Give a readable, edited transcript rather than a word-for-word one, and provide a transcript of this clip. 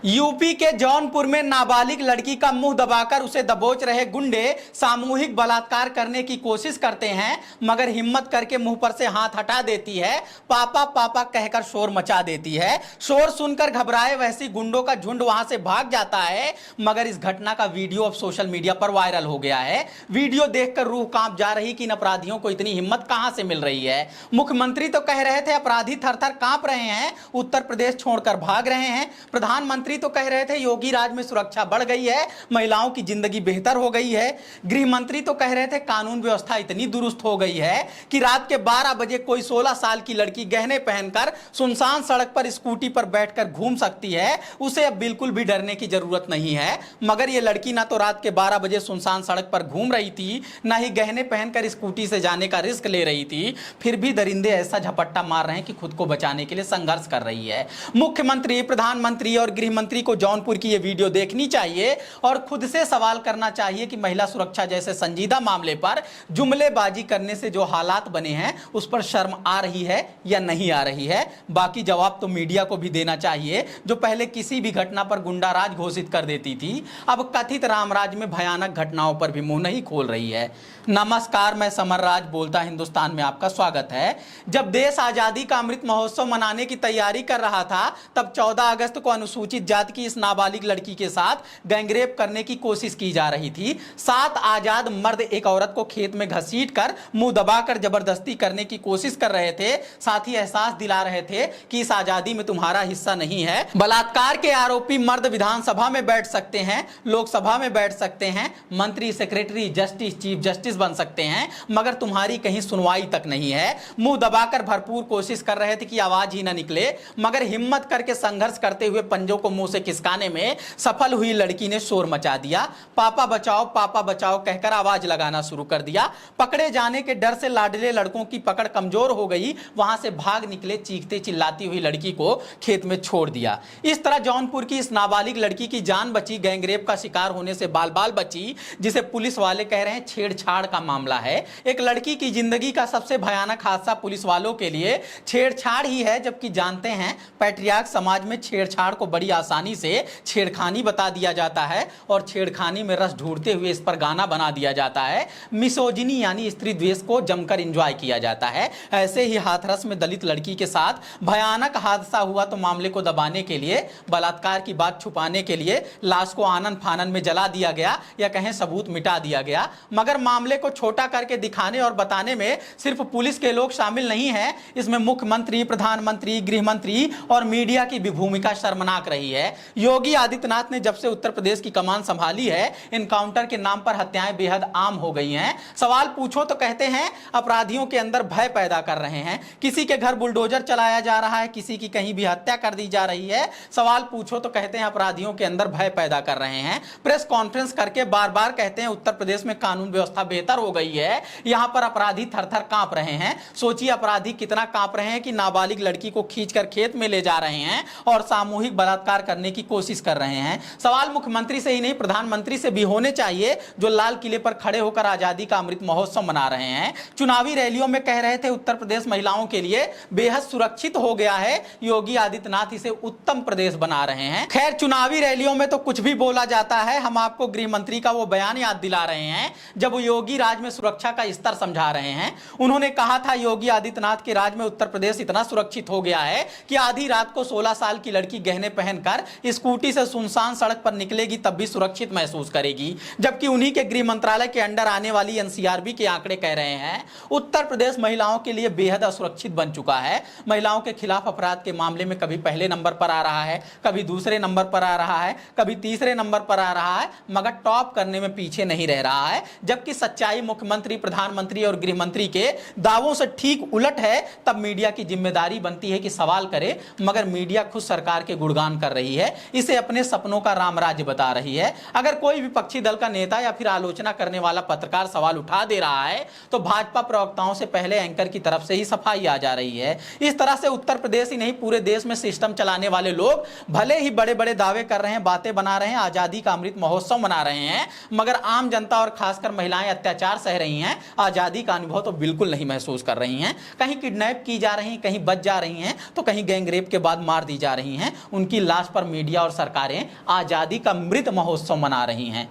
UP के जौनपुर में नाबालिग लड़की का मुंह दबाकर उसे दबोच रहे गुंडे सामूहिक बलात्कार करने की कोशिश करते हैं, मगर हिम्मत करके मुंह पर से हाथ हटा देती है। पापा पापा कहकर शोर मचा देती है। शोर सुनकर घबराए वैसी गुंडों का झुंड वहां से भाग जाता है, मगर इस घटना का वीडियो अब सोशल मीडिया पर वायरल हो गया है। वीडियो देखकर रूह कांप जा रही कि इन अपराधियों को इतनी हिम्मत कहां से मिल रही है। मुख्यमंत्री तो कह रहे थे अपराधी थर-थर कांप रहे हैं, उत्तर प्रदेश छोड़कर भाग रहे हैं। प्रधानमंत्री तो कह रहे थे योगी राज में सुरक्षा बढ़ गई है, महिलाओं की जिंदगी बेहतर हो गई है। गृह मंत्री तो कह रहे थे कानून व्यवस्था इतनी दुरुस्त हो गई है कि रात के 12 बजे कोई 16 साल की लड़की गहने पहनकर सुनसान सड़क पर स्कूटी पर बैठकर घूम सकती है, उसे अब बिल्कुल भी डरने की जरूरत नहीं है। मगर यह लड़की ना तो रात के 12 बजे सुनसान सड़क पर घूम रही थी, ना ही गहने पहनकर स्कूटी से जाने का रिस्क ले रही थी। फिर भी दरिंदे ऐसा झपट्टा मार रहे हैं कि खुद को बचाने के लिए संघर्ष कर रही है। मुख्यमंत्री, प्रधानमंत्री और गृह मंत्री को जौनपुर की यह वीडियो देखनी चाहिए और खुद से सवाल करना चाहिए कि महिला सुरक्षा जैसे संजीदा मामले पर जुमलेबाजी करने से जो हालात बने हैं उस पर शर्म आ रही है या नहीं आ रही है। बाकी जवाब तो मीडिया को भी देना चाहिए, जो पहले किसी भी घटना पर गुंडाराज घोषित कर देती थी, अब कथित रामराज में भयानक घटनाओं पर भी मुंह नहीं खोल रही है। नमस्कार, मैं समर राज बोलता हिंदुस्तान में आपका स्वागत है। जब देश आजादी का अमृत महोत्सव मनाने की तैयारी कर रहा था, तब 14 अगस्त को अनुसूचित जाति की इस नाबालिग लड़की के साथ गैंगरेप करने की कोशिश की जा रही थी। 7 आजाद मर्द एक औरत को खेत में घसीटकर मुंह दबाकर जबरदस्ती करने की कोशिश कर रहे थे, साथ ही एहसास दिला रहे थे कि इस आजादी में तुम्हारा हिस्सा नहीं है। बलात्कार के आरोपी मर्द विधानसभा में बैठ सकते हैं, लोकसभा में बैठ सकते हैं, मंत्री, सेक्रेटरी, जस्टिस, चीफ जस्टिस बन सकते हैं, मगर तुम्हारी कहीं सुनवाई तक नहीं है। मुंह दबाकर भरपूर कोशिश कर रहे थे कि आवाज ही ना निकले, मगर हिम्मत करके संघर्ष करते हुए पंजों को मुंह से खिसकाने में सफल हुई लड़की ने शोर मचा दिया। पापा बचाओ कहकर आवाज लगाना शुरू कर दिया। पकड़े जाने के डर से लाडले लड़कों की पकड़ कमजोर हो गई, वहां से भाग निकले चीखते चिल्लाती हुई लड़की को खेत में छोड़ दिया। इस तरह जौनपुर की इस नाबालिग लड़की की जान बची, गैंगरेप का शिकार होने से बाल बाल बची, जिसे पुलिस वाले कह रहे हैं छेड़छाड़ का मामला है। एक लड़की की जिंदगी का सबसे भयानक हादसा पुलिस वालों के लिए छेड़छाड़ ही है, जबकि जानते हैं पैट्रियार्क समाज में छेड़छाड़ को बड़ी आसानी से छेड़खानी बता दिया जाता है और छेड़खानी में रस ढूंढते हुए इस पर गाना बना दिया जाता है। मिसोजिनी यानी स्त्री द्वेष को जमकर एंजॉय किया जाता है। ऐसे ही हाथरस में दलित लड़की के साथ भयानक हादसा हुआ तो मामले को दबाने के लिए, बलात्कार की बात छुपाने के लिए लाश को आनन फानन में जला दिया गया या कहें सबूत मिटा दिया गया। मगर मामले को छोटा करके दिखाने और बताने में सिर्फ पुलिस के लोग शामिल नहीं है, इसमें मुख्यमंत्री, प्रधानमंत्री, गृह मंत्री और मीडिया की भी भूमिका शर्मनाक रही है। योगी आदित्यनाथ ने जब से उत्तर प्रदेश की कमान संभाली है, इनकाउंटर के नाम पर हत्याएं बेहद आम हो गई हैं। सवाल पूछो तो कहते हैं अपराधियों के अंदर भय पैदा कर रहे हैं। किसी के घर बुलडोजर चलाया जा रहा है, किसी की कहीं भी हत्या कर दी जा रही है। सवाल पूछो तो कहते हैं अपराधियों के अंदर भय पैदा कर रहे हैं। प्रेस कॉन्फ्रेंस करके बार बार कहते हैं उत्तर प्रदेश में कानून व्यवस्था बेहतर हो गई है, यहां पर अपराधी थर-थर कांप रहे हैं। सोचिए अपराधी कितना कांप रहे हैं कि नाबालिग लड़की को खींचकर खेत में ले जा रहे हैं और सामूहिक बलात्कार करने की कोशिश कर रहे हैं। सवाल मुख्यमंत्री से ही नहीं, प्रधानमंत्री से भी होने चाहिए, जो लाल किले पर खड़े होकर आजादी का अमृत महोत्सव मना रहे हैं। चुनावी रैलियों में कह रहे थे उत्तर प्रदेश महिलाओं के लिए बेहद सुरक्षित हो गया है, योगी आदित्यनाथ इसे उत्तम प्रदेश बना रहे हैं। खैर, चुनावी रैलियों में तो कुछ भी बोला जाता है। हम आपको गृह मंत्री का वो बयान याद दिला रहे हैं जब वो योगी राज में सुरक्षा का स्तर समझा रहे हैं। उन्होंने कहा था योगी आदित्यनाथ के राज में उत्तर प्रदेश इतना सुरक्षित हो गया है कि आधी रात को 16 साल की लड़की गहने पहनकर स्कूटी से सुनसान सड़क पर निकलेगी तब भी सुरक्षित महसूस करेगी। जबकि उन्हीं के गृह मंत्रालय के अंडर आने वाली एनसीआरबी के आंकड़े कह रहे हैं उत्तर प्रदेश महिलाओं के लिए बेहद असुरक्षित बन चुका है। महिलाओं के खिलाफ अपराध के मामले में कभी पहले नंबर पर आ रहा है, कभी दूसरे नंबर पर आ रहा है, कभी तीसरे नंबर पर आ रहा है, मगर टॉप करने में पीछे नहीं रह रहा है। जबकि सच्चाई मुख्यमंत्री, प्रधानमंत्री और गृह मंत्री के दावों से ठीक उलट है। तब मीडिया की जिम्मेदारी बनती है कि सवाल करे, मगर मीडिया खुद सरकार के गुणगान कर रही है, इसे अपने सपनों का रामराज्य बता रही है। अगर कोई विपक्षी दल का नेता या फिर आलोचना करने वाला पत्रकार सवाल उठा दे रहा है तो भाजपा प्रवक्ताओं से पहले एंकर की तरफ से ही सफाई आ जा रही है। इस तरह से उत्तर प्रदेश ही नहीं पूरे देश में सिस्टम चलाने वाले लोग भले ही बड़े बड़े दावे कर रहे हैं, बातें बना रहे हैं, आजादी का अमृत महोत्सव मना रहे हैं, मगर आम जनता और खासकर महिलाएं अत्याचार सह रही हैं, आजादी का अनुभव तो बिल्कुल नहीं महसूस कर रही हैं। कहीं किडनैप की जा रही हैं, कहीं बच जा रही हैं, तो कहीं गैंगरेप के बाद मार दी जा रही हैं। उनकी लाश पर मीडिया और सरकारें आज़ादी का मृत महोत्सव मना रही हैं।